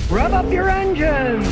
Rev up your engines!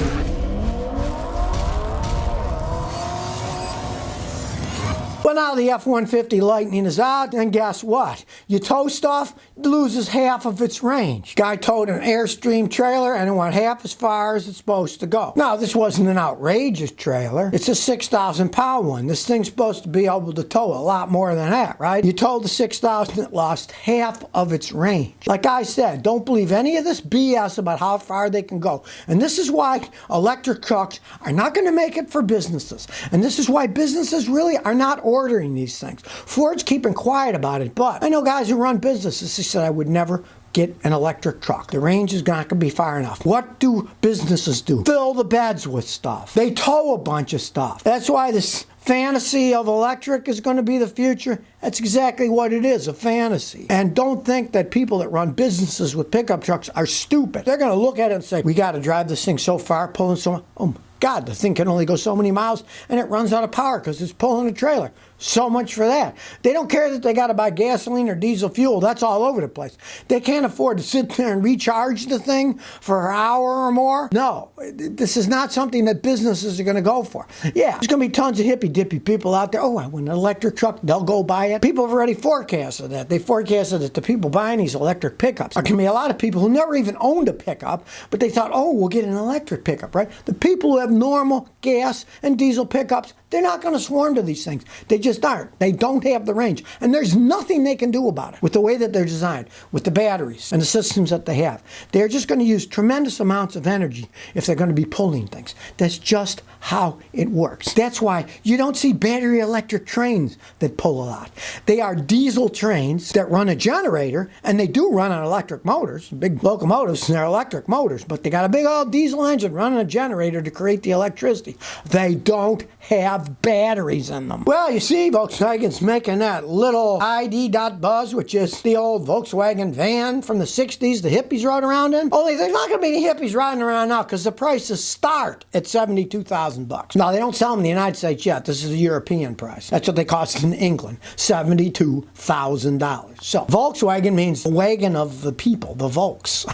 Well, now the F-150 Lightning is out, and guess what? You tow stuff, it loses half of its range. Guy towed an Airstream trailer, and it went half as far as it's supposed to go. Now, this wasn't an outrageous trailer. It's a 6,000-pound one. This thing's supposed to be able to tow a lot more than that, right? You towed the 6,000, it lost half of its range. Like I said, don't believe any of this BS about how far they can go. And this is why electric trucks are not going to make it for businesses. And this is why businesses really are not ordering these things. Ford's keeping quiet about it, but I know guys who run businesses who said I would never get an electric truck. The range is not going to be far enough. What do businesses do? Fill the beds with stuff. They tow a bunch of stuff. That's why this fantasy of electric is going to be the future. That's exactly what it is, a fantasy. And don't think that people that run businesses with pickup trucks are stupid. They're going to look at it and say, we got to drive this thing so far, pulling so much. Oh, God, the thing can only go so many miles, and it runs out of power because it's pulling a trailer. So much for that. They don't care that they got to buy gasoline or diesel fuel. That's all over the place. They can't afford to sit there and recharge the thing for an hour or more. No, this is not something that businesses are going to go for. Yeah, there's going to be tons of hippy-dippy people out there. Oh, I want an electric truck. They'll go buy it. People have already forecasted that. They forecasted that the people buying these electric pickups are going to be a lot of people who never even owned a pickup, but they thought, oh, we'll get an electric pickup, right? The people who have normal gas and diesel pickups, they're not going to swarm to these things. They just aren't. They don't have the range. And there's nothing they can do about it with the way that they're designed, with the batteries and the systems that they have. They're just going to use tremendous amounts of energy if they're going to be pulling things. That's just how it works. That's why you don't see battery electric trains that pull a lot. They are diesel trains that run a generator, and they do run on electric motors. Big locomotives, they're electric motors, but they got a big old diesel engine running a generator to create the electricity. They don't have batteries in them. Well, you see, Volkswagen's making that little ID Buzz, which is the old Volkswagen van from the 60s the hippies rode around in. Only there's not going to be any hippies riding around now because the prices start at $72,000. Now, they don't sell them in the United States yet. This is a European price. That's what they cost in England, $72,000. So, Volkswagen means the wagon of the people, the Volks.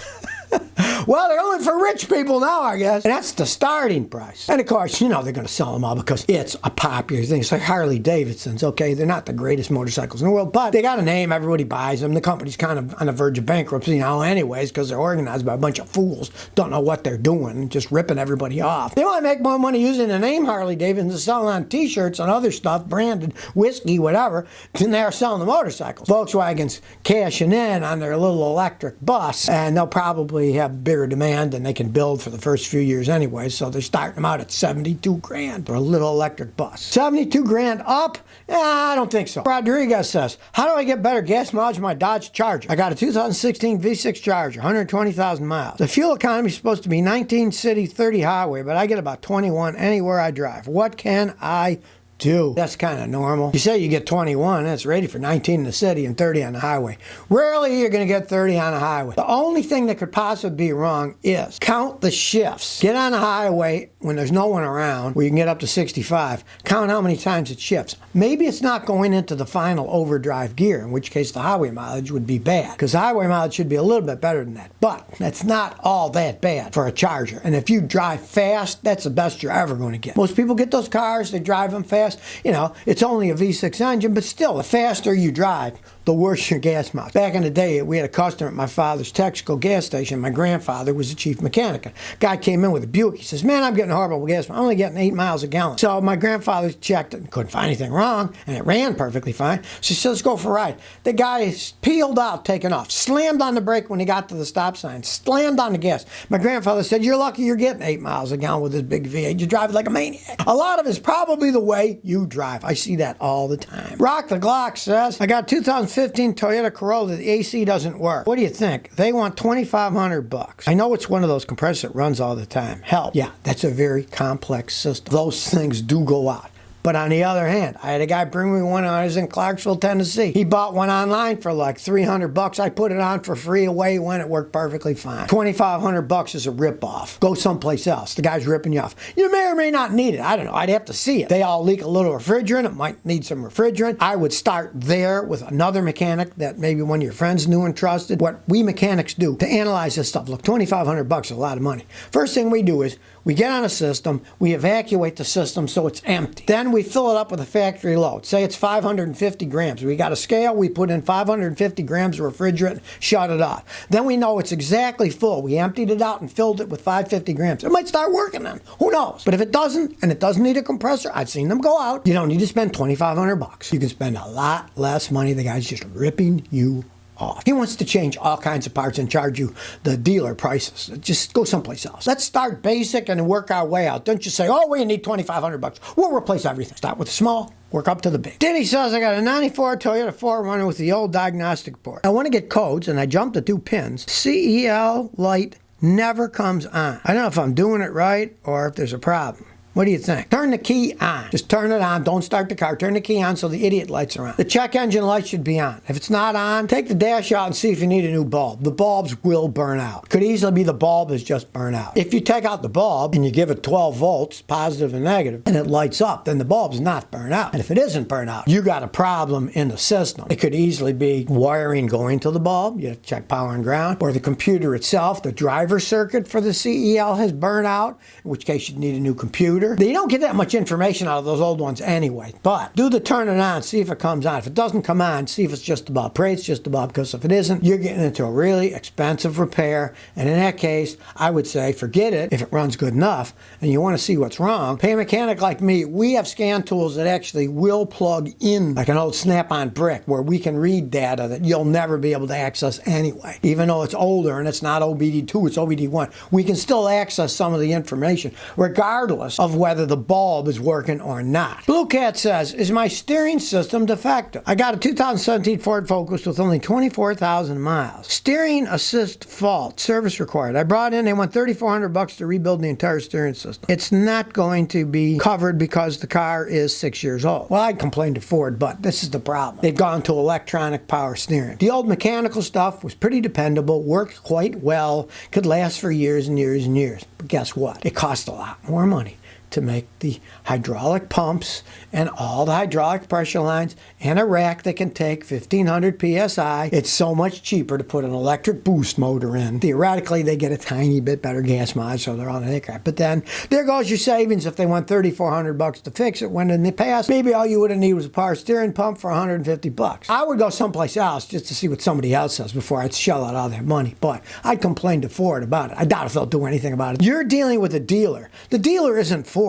Well, they're only for rich people now, I guess. And that's the starting price. And of course, you know they're going to sell them all because it's a popular thing. It's like Harley Davidsons, okay? They're not the greatest motorcycles in the world, but they got a name. Everybody buys them. The company's kind of on the verge of bankruptcy now anyways because they're organized by a bunch of fools. Don't know what they're doing, just ripping everybody off. They want to make more money using the name Harley Davidson and selling on T-shirts and other stuff, branded whiskey, whatever, than they're selling the motorcycles. Volkswagen's cashing in on their little electric bus, and they'll probably have bigger demand than they can build for the first few years anyway, so they're starting them out at $72,000 for a little electric bus. $72,000 up? I don't think so. Rodriguez says, how do I get better gas mileage in my Dodge Charger? I got a 2016 V6 Charger, 120,000 miles. The fuel economy is supposed to be 19 city, 30 highway, but I get about 21 anywhere I drive. What can I do? That's kind of normal. You say you get 21, that's ready for 19 in the city and 30 on the highway. Rarely you're going to get 30 on the highway. The only thing that could possibly be wrong is count the shifts. Get on the highway when there's no one around where you can get up to 65. Count how many times it shifts. Maybe it's not going into the final overdrive gear, in which case the highway mileage would be bad, because the highway mileage should be a little bit better than that. But that's not all that bad for a Charger. And if you drive fast, that's the best you're ever going to get. Most people get those cars, they drive them fast. You know, it's only a V6 engine, but still, the faster you drive, the worse your gas mileage. Back in the day, we had a customer at my father's Texaco gas station. My grandfather was the chief mechanic. Guy came in with a Buick. He says, man, I'm getting horrible gas. I'm only getting 8 miles a gallon. So my grandfather checked it and couldn't find anything wrong, and it ran perfectly fine. So he said, let's go for a ride. The guy peeled out, taking off, slammed on the brake when he got to the stop sign, slammed on the gas. My grandfather said, you're lucky you're getting 8 miles a gallon with this big V8. You drive like a maniac. A lot of it's probably the way you drive. I see that all the time. Rock the Glock says, I got a 2015 Toyota Corolla. The AC doesn't work. What do you think? They want $2,500. I know it's one of those compressors that runs all the time. Hell, yeah, that's a very complex system. Those things do go out. But on the other hand, I had a guy bring me one when I was in Clarksville, Tennessee. He bought one online for like $300. I put it on for free, away he went. It worked perfectly fine. $2,500 is a ripoff. Go someplace else. The guy's ripping you off. You may or may not need it. I don't know. I'd have to see it. They all leak a little refrigerant. It might need some refrigerant. I would start there with another mechanic that maybe one of your friends knew and trusted. What we mechanics do to analyze this stuff. Look, $2,500 is a lot of money. First thing we do is we get on a system, we evacuate the system so it's empty. Then we fill it up with a factory load. Say it's 550 grams. We got a scale, we put in 550 grams of refrigerant, shut it off. Then we know it's exactly full. We emptied it out and filled it with 550 grams. It might start working then. Who knows? But if it doesn't, and it doesn't need a compressor, I've seen them go out. You don't need to spend $2,500. You can spend a lot less money. The guy's just ripping you off. He wants to change all kinds of parts and charge you the dealer prices. Just go someplace else. Let's start basic and work our way out. Don't you say, oh, we need $2,500. We'll replace everything. Start with the small, work up to the big. Diddy says I got a 94 Toyota 4Runner with the old diagnostic port. I want to get codes and I jumped the 2 pins. CEL light never comes on. I don't know if I'm doing it right or if there's a problem. What do you think? Turn the key on. Just turn it on. Don't start the car. Turn the key on so the idiot lights are on. The check engine light should be on. If it's not on, take the dash out and see if you need a new bulb. The bulbs will burn out. Could easily be the bulb is just burnt out. If you take out the bulb and you give it 12 volts, positive and negative, and it lights up, then the bulb's not burnt out. And if it isn't burnt out, you got a problem in the system. It could easily be wiring going to the bulb. You have to check power and ground. Or the computer itself, the driver circuit for the CEL has burned out, in which case you need a new computer. You don't get that much information out of those old ones anyway. But do the turn it on, see if it comes on. If it doesn't come on, see if it's just above. Pray it's just above, because if it isn't, you're getting into a really expensive repair. And in that case, I would say forget it if it runs good enough and you want to see what's wrong. Pay a mechanic like me. We have scan tools that actually will plug in like an old snap-on brick where we can read data that you'll never be able to access anyway. Even though it's older and it's not OBD2, it's OBD1. We can still access some of the information regardless of whether the bulb is working or not. Blue Cat says, is my steering system defective? I got a 2017 Ford Focus with only 24,000 miles. Steering assist fault, service required. I brought in, they want $3,400 to rebuild the entire steering system. It's not going to be covered because the car is 6 years old. Well, I'd complain to Ford, but this is the problem. They've gone to electronic power steering. The old mechanical stuff was pretty dependable, worked quite well, could last for years and years and years. But guess what? It cost a lot more money to make the hydraulic pumps and all the hydraulic pressure lines and a rack that can take 1,500 psi. It's so much cheaper to put an electric boost motor in. Theoretically, they get a tiny bit better gas mileage, so they're on that crap. But then there goes your savings if they want $3,400 to fix it, when in the past, maybe all you would have needed was a power steering pump for $150. I would go someplace else just to see what somebody else says before I'd shell out all that money. But I'd complain to Ford about it. I doubt if they'll do anything about it. You're dealing with a dealer. The dealer isn't Ford.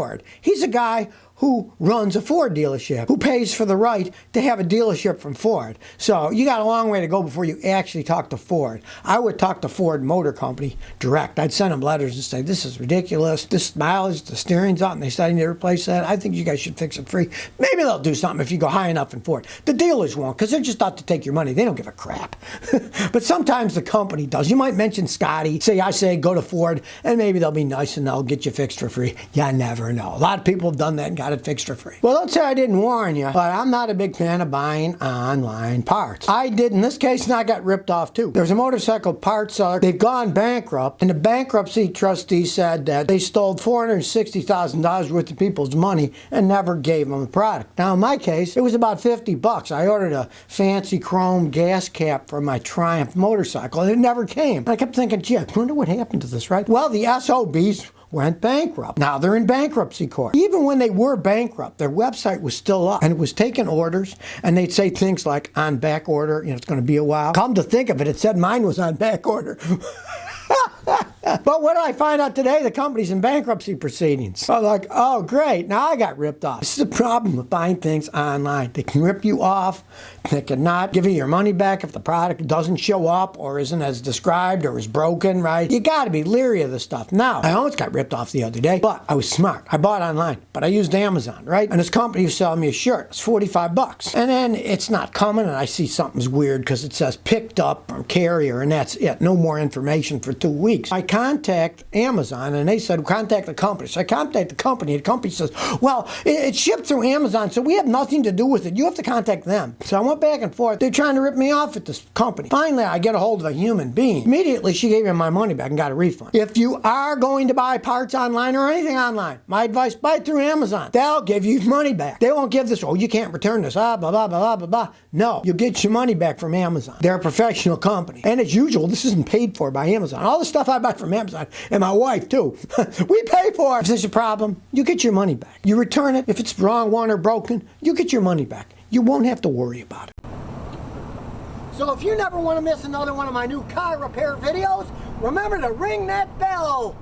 He's a guy who runs a Ford dealership, who pays for the right to have a dealership from Ford. So you got a long way to go before you actually talk to Ford. I would talk to Ford Motor Company direct. I'd send them letters and say, this is ridiculous. This mileage, the steering's out, and they decided to replace that. I think you guys should fix it free. Maybe they'll do something if you go high enough in Ford. The dealers won't, because they're just out to take your money. They don't give a crap. But sometimes the company does. You might mention Scotty. I say, go to Ford, and maybe they'll be nice and they'll get you fixed for free. You never know. A lot of people have done that and got it fixed for free. Well, don't say I didn't warn you, but I'm not a big fan of buying online parts. I did in this case, and I got ripped off too. There's a motorcycle parts seller. They've gone bankrupt, and the bankruptcy trustee said that they stole $460,000 worth of people's money and never gave them the product. Now, in my case, it was about $50. I ordered a fancy chrome gas cap for my Triumph motorcycle, and it never came. And I kept thinking, gee, I wonder what happened to this, right? Well, the SOBs went bankrupt. Now they're in bankruptcy court. Even when they were bankrupt, their website was still up, and it was taking orders, and they'd say things like, on back order, it's going to be a while. Come to think of it, it said mine was on back order. But what did I find out today? The company's in bankruptcy proceedings. So I'm like, oh, great. Now I got ripped off. This is the problem with buying things online. They can rip you off. They cannot give you your money back if the product doesn't show up or isn't as described or is broken, right? You got to be leery of this stuff. Now, I almost got ripped off the other day, but I was smart. I bought online, but I used Amazon, right? And this company was selling me a shirt. It's $45. And then it's not coming, and I see something's weird because it says picked up from carrier, and that's it. No more information for 2 weeks. I contact Amazon, and they said, contact the company. So I contact the company. The company says, well, it's shipped through Amazon, so we have nothing to do with it. You have to contact them. So I went back and forth. They're trying to rip me off at this company. Finally, I get a hold of a human being. Immediately, she gave me my money back and got a refund. If you are going to buy parts online or anything online, my advice, buy it through Amazon. They'll give you money back. They won't give this, oh, you can't return this, blah, blah, blah, blah, blah, blah. No, you get your money back from Amazon. They're a professional company. And as usual, this isn't paid for by Amazon. All the stuff I buy from Amazon, and my wife too, we pay for it. If there's a problem, you get your money back. You return it. If it's wrong one or broken, you get your money back. You won't have to worry about it. So if you never want to miss another one of my new car repair videos, remember to ring that bell.